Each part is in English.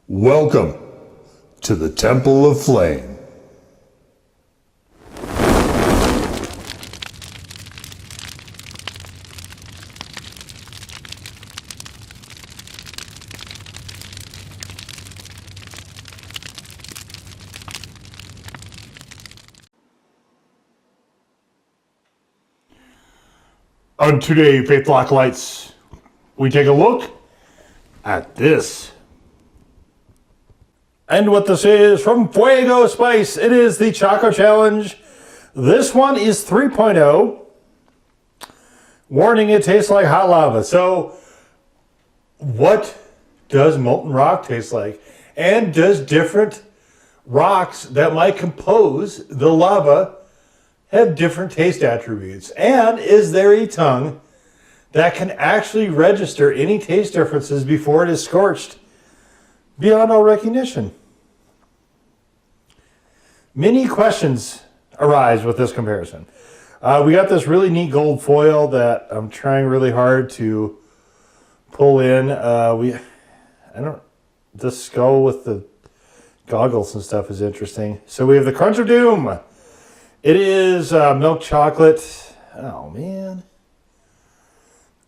Welcome to the Temple of Flame. On today, Faith Lights, we take a look at this. And what this is from Fuego Spice, it is the Choco Challenge. This one is 3.0. Warning, it tastes like hot lava. So, what does molten rock taste like? And does different rocks that might compose the lava have different taste attributes? And is there a tongue that can actually register any taste differences before it is scorched beyond all recognition? Many questions arise with this comparison. We got this really neat gold foil that I'm trying really hard to pull in. This skull with the goggles and stuff is interesting. So we have the Crunch of Doom. It is milk chocolate. Oh man.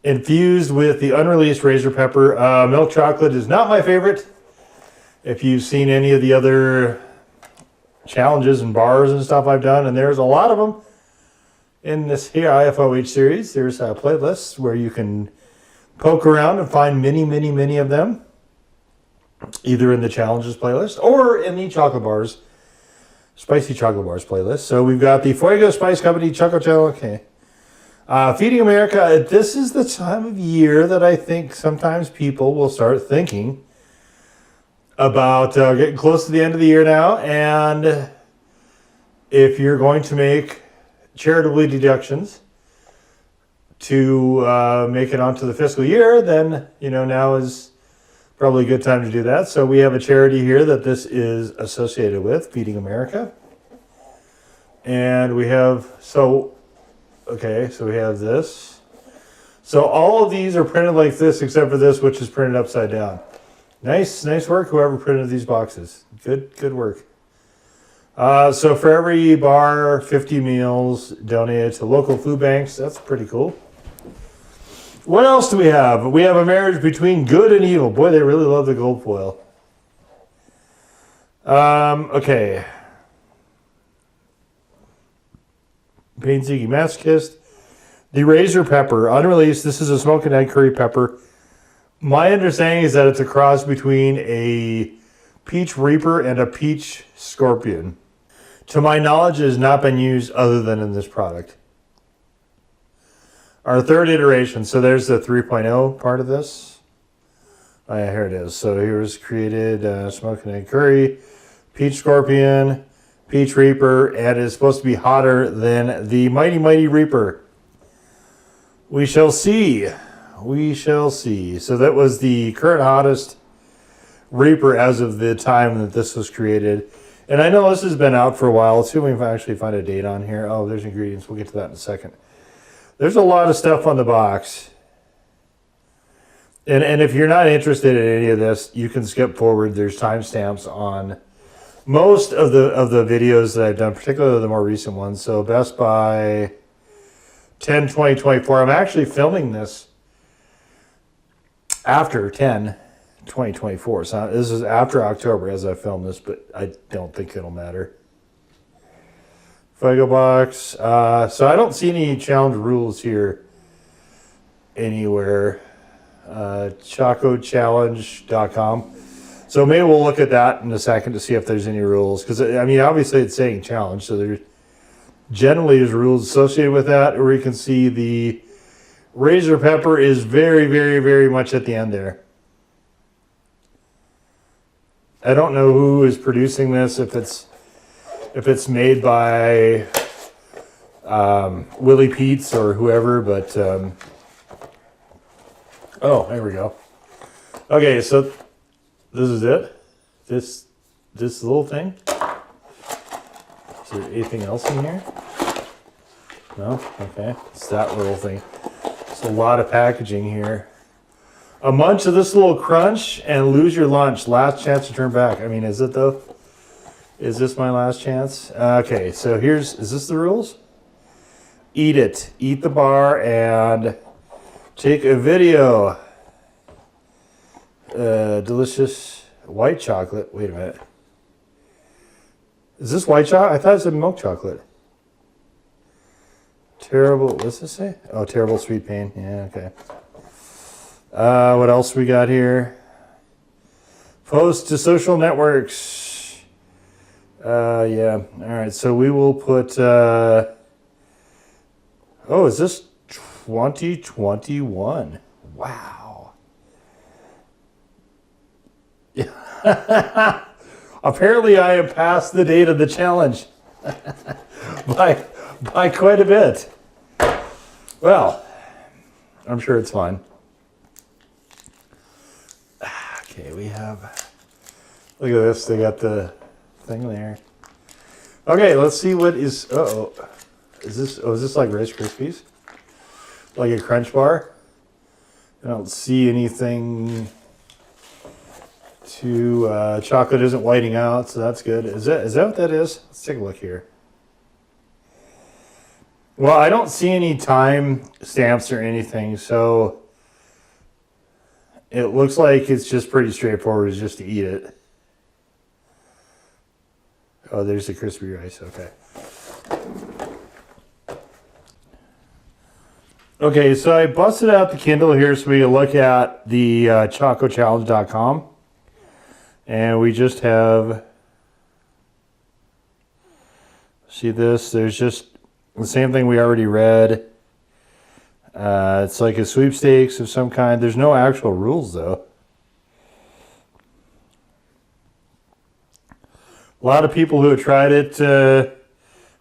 Infused with the unreleased razor pepper. Milk chocolate is not my favorite. If you've seen any of the other challenges and bars and stuff I've done, and there's a lot of them in this here FOH series, there's playlists where you can poke around and find many of them, either in the challenges playlist or in the chocolate bars, spicy chocolate bars playlist. So we've got the Fuego Spice Company Choco Challenge. Okay. Feeding America, this is the time of year that I think sometimes people will start thinking about getting close to the end of the year now, and if you're going to make charitable deductions to make it onto the fiscal year, then now is probably a good time to do that. So we have a charity here that this is associated with, Feeding America, and we have we have this. So all of these are printed like this, except for this, which is printed upside down. Nice work, whoever printed these boxes. Good work. So for every bar, 50 meals donated to local food banks. That's pretty cool. What else do we have? We have a marriage between good and evil. Boy, they really love the gold foil. Okay. Pain Seeking Masochist. The razor pepper, unreleased. This is a smoke and egg curry pepper. My understanding is that it's a cross between a peach reaper and a peach scorpion. To my knowledge, it has not been used other than in this product. Our third iteration, so there's the 3.0 part of this. Oh yeah, here it is. So here's created smoke and egg curry, peach scorpion, peach reaper, and it's supposed to be hotter than the mighty reaper. We shall see. We shall see. So that was the current hottest reaper as of the time that this was created. And I know this has been out for a while. Let's see if we can actually find a date on here. Oh, there's ingredients. We'll get to that in a second. There's a lot of stuff on the box. And if you're not interested in any of this, you can skip forward. There's timestamps on most of the videos that I've done, particularly the more recent ones. So Best By 10/20/24. I'm actually filming this after 10/20/24. So this is after October as I film this, but I don't think it'll matter. Fuego box. So I don't see any challenge rules here anywhere. ChocoChallenge.com. So maybe we'll look at that in a second to see if there's any rules. Because, I mean, obviously it's saying challenge, so there generally is rules associated with that. Or you can see the razor pepper is very much at the end there. I don't know who is producing this, if it's made by Willie Pete's or whoever, but oh, there we go. Okay, so this is it. This little thing. Is there anything else in here? No? Okay. It's that little thing. It's a lot of packaging here. A munch of this little crunch and lose your lunch. Last chance to turn back. I mean, is it though? Is this my last chance? Okay, so is this the rules? Eat it. Eat the bar and take a video. Delicious white chocolate. Wait a minute. Is this white chocolate? I thought it said milk chocolate. Terrible. What's this say? Oh, terrible sweet pain. Yeah, okay. What else we got here? Post to social networks. Yeah. All right. So we will put. Oh, is this 2021? Wow. Apparently, I have passed the date of the challenge by quite a bit. Well, I'm sure it's fine. Okay, we have. Look at this. They got the thing there. Okay, let's see what is. Uh-oh. Is this like Rice Krispies? Like a crunch bar? I don't see anything to chocolate isn't whiting out, so that's good. Is that what that is? Let's take a look here. Well, I don't see any time stamps or anything, so it looks like it's just pretty straightforward. It's just to eat it. Oh, there's the crispy rice. Okay. Okay, so I busted out the Kindle here so we can look at the chocochallenge.com. And we just have, see this, there's just the same thing we already read. It's like a sweepstakes of some kind. There's no actual rules though. A lot of people who have tried it,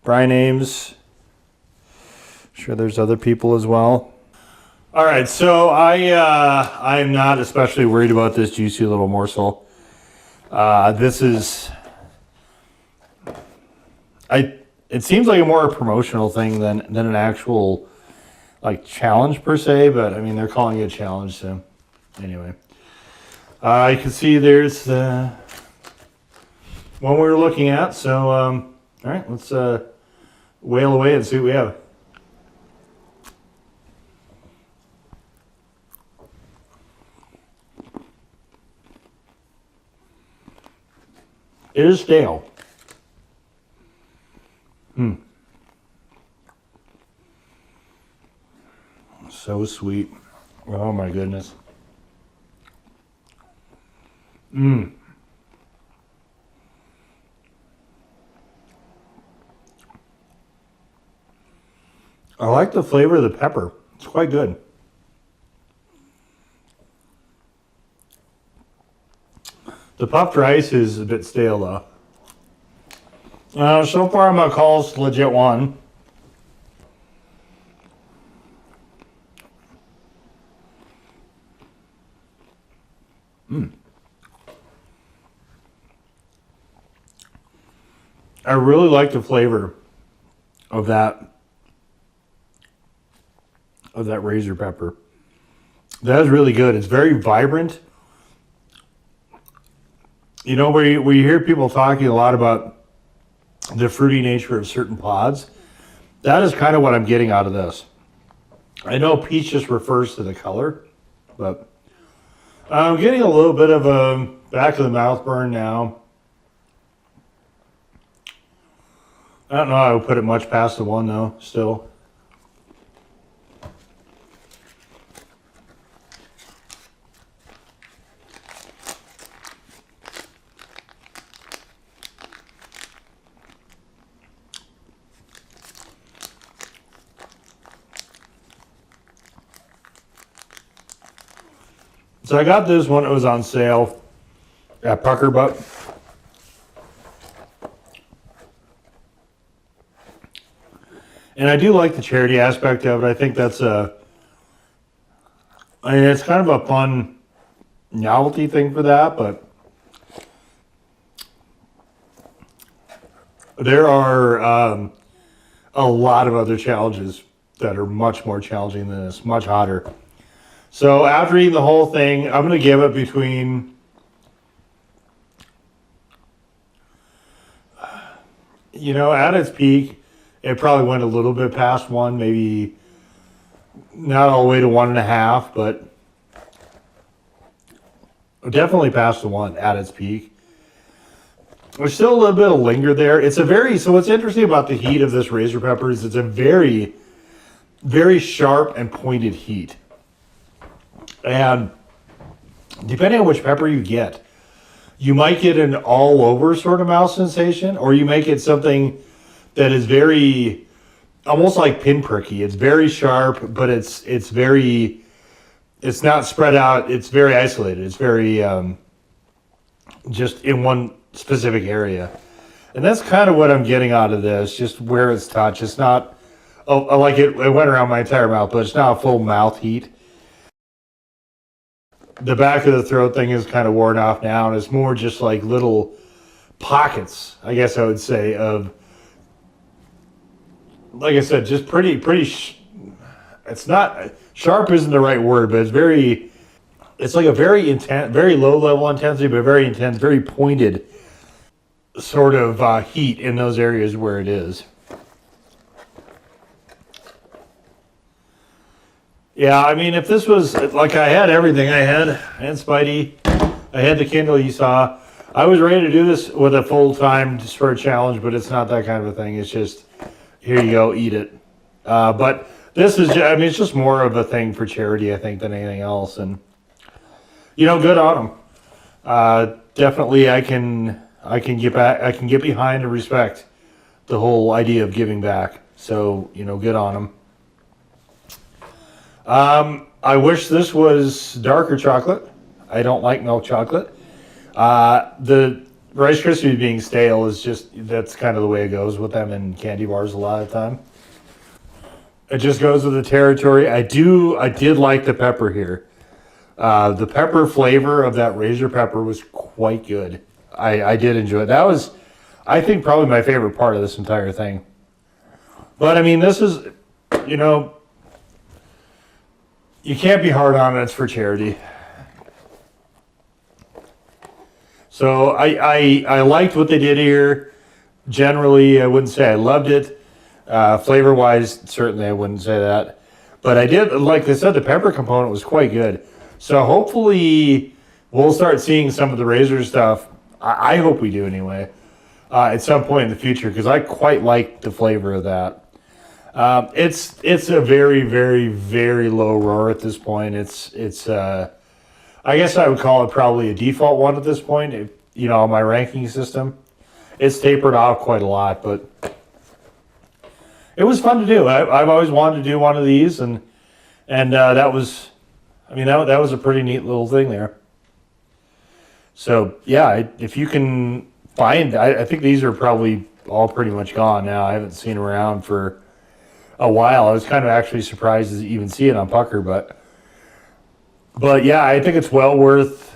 Brian Ames, I'm sure there's other people as well. All right, so I'm not especially worried about this juicy little morsel. This is, it seems like a more promotional thing than an actual like challenge per se, but I mean, they're calling it a challenge, so anyway. You can see there's the one we were looking at, so all right, let's whale away and see what we have. It is stale. So sweet. Oh my goodness. I like the flavor of the pepper. It's quite good. The puffed rice is a bit stale though. So far I'm gonna call this legit one. I really like the flavor of that razor pepper. That is really good. It's very vibrant. You know, we hear people talking a lot about the fruity nature of certain pods. That is kind of what I'm getting out of this. I know peach just refers to the color, but I'm getting a little bit of a back of the mouth burn now. I don't know how I would put it much past the one though, still. So I got this one, it was on sale at Pucker Butt. And I do like the charity aspect of it. I think that's I mean, it's kind of a fun novelty thing for that, but there are a lot of other challenges that are much more challenging than this, much hotter. So after eating the whole thing, I'm going to give it between, at its peak, it probably went a little bit past 1, maybe not all the way to 1.5, but definitely past the 1 at its peak. There's still a little bit of linger there. So what's interesting about the heat of this razor pepper is it's a very, very sharp and pointed heat. And depending on which pepper you get, you might get an all over sort of mouth sensation, or you might get something that is very, almost like pinpricky. It's very sharp, but it's not spread out. It's very isolated. It's very just in one specific area. And that's kind of what I'm getting out of this, just where it's touched. It's not, like it went around my entire mouth, but it's not a full mouth heat. The back of the throat thing is kind of worn off now, and it's more just like little pockets, I guess I would say, of, like I said, just pretty, it's not, sharp isn't the right word, but it's like a very intense, very low level intensity, but very intense, very pointed sort of heat in those areas where it is. Yeah, I mean, if this was, like, I had everything. I had Spidey. I had the Kindle you saw. I was ready to do this with a full-time sort of challenge, but it's not that kind of a thing. It's just, here you go, eat it. But this is, I mean, it's just more of a thing for charity, I think, than anything else. And, good on them. Definitely, I can get back. I can get behind and respect the whole idea of giving back. So, good on them. I wish this was darker chocolate. I don't like milk chocolate. The Rice Krispies being stale is that's kind of the way it goes with them in candy bars a lot of the time. It just goes with the territory. I did like the pepper here. The pepper flavor of that razor pepper was quite good. I did enjoy it. That was, I think, probably my favorite part of this entire thing. But I mean, this is, you can't be hard on it. It's for charity. So I liked what they did here. Generally, I wouldn't say I loved it. Flavor-wise, certainly I wouldn't say that. But I did, like I said, the pepper component was quite good. So hopefully we'll start seeing some of the razor stuff. I hope we do anyway, at some point in the future, because I quite like the flavor of that. It's a very, very, very low roar at this point. It's I guess I would call it probably a default one at this point. On my ranking system, it's tapered off quite a lot, but it was fun to do. I've always wanted to do one of these, and that was, that was a pretty neat little thing there. So yeah, if you can find, I think these are probably all pretty much gone now. I haven't seen them around for a while. I was kind of actually surprised to even see it on Pucker, but yeah, I think it's well worth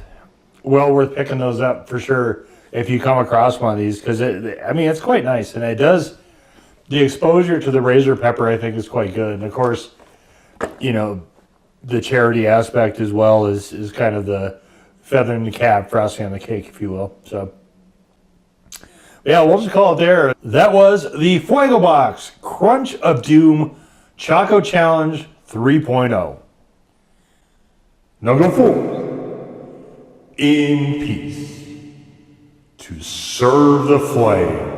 picking those up for sure if you come across one of these, because it's quite nice, and it does, the exposure to the razor pepper I think is quite good, and of course, the charity aspect as well is kind of the feather in the cap, frosting on the cake, if you will. So yeah, we'll just call it there. That was the Fuego Box Crunch of Doom Choco Challenge 3.0. Now go forward in peace to serve the flame.